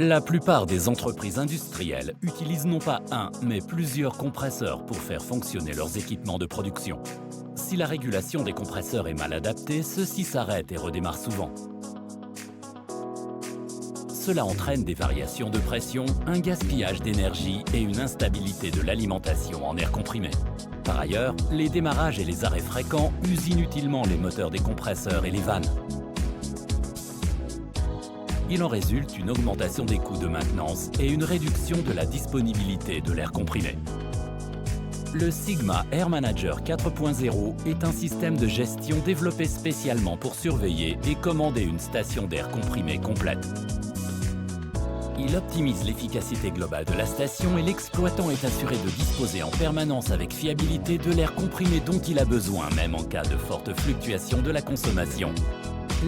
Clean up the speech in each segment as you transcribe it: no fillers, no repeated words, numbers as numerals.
La plupart des entreprises industrielles utilisent non pas un, mais plusieurs compresseurs pour faire fonctionner leurs équipements de production. Si la régulation des compresseurs est mal adaptée, ceux-ci s'arrêtent et redémarrent souvent. Cela entraîne des variations de pression, un gaspillage d'énergie et une instabilité de l'alimentation en air comprimé. Par ailleurs, les démarrages et les arrêts fréquents usent inutilement les moteurs des compresseurs et les vannes. Il en résulte une augmentation des coûts de maintenance et une réduction de la disponibilité de l'air comprimé. Le Sigma Air Manager 4.0 est un système de gestion développé spécialement pour surveiller et commander une station d'air comprimé complète. Il optimise l'efficacité globale de la station et l'exploitant est assuré de disposer en permanence avec fiabilité de l'air comprimé dont il a besoin, même en cas de forte fluctuation de la consommation.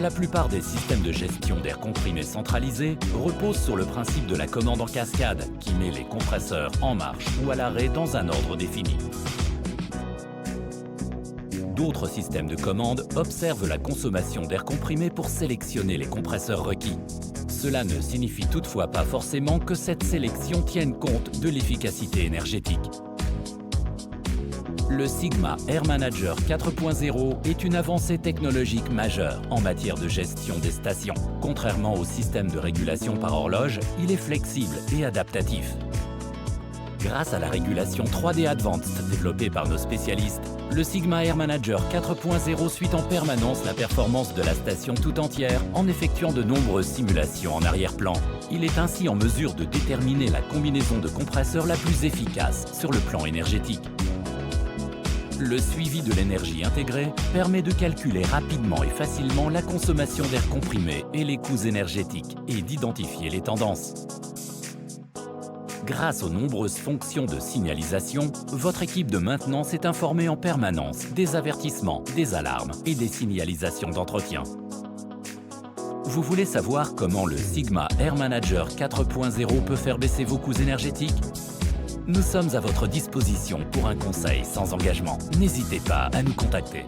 La plupart des systèmes de gestion d'air comprimé centralisés reposent sur le principe de la commande en cascade qui met les compresseurs en marche ou à l'arrêt dans un ordre défini. D'autres systèmes de commande observent la consommation d'air comprimé pour sélectionner les compresseurs requis. Cela ne signifie toutefois pas forcément que cette sélection tienne compte de l'efficacité énergétique. Le Sigma Air Manager 4.0 est une avancée technologique majeure en matière de gestion des stations. Contrairement au système de régulation par horloge, il est flexible et adaptatif. Grâce à la régulation 3D Advanced développée par nos spécialistes, le Sigma Air Manager 4.0 suit en permanence la performance de la station tout entière en effectuant de nombreuses simulations en arrière-plan. Il est ainsi en mesure de déterminer la combinaison de compresseurs la plus efficace sur le plan énergétique. Le suivi de l'énergie intégrée permet de calculer rapidement et facilement la consommation d'air comprimé et les coûts énergétiques et d'identifier les tendances. Grâce aux nombreuses fonctions de signalisation, votre équipe de maintenance est informée en permanence des avertissements, des alarmes et des signalisations d'entretien. Vous voulez savoir comment le Sigma Air Manager 4.0 peut faire baisser vos coûts énergétiques ? Nous sommes à votre disposition pour un conseil sans engagement. N'hésitez pas à nous contacter.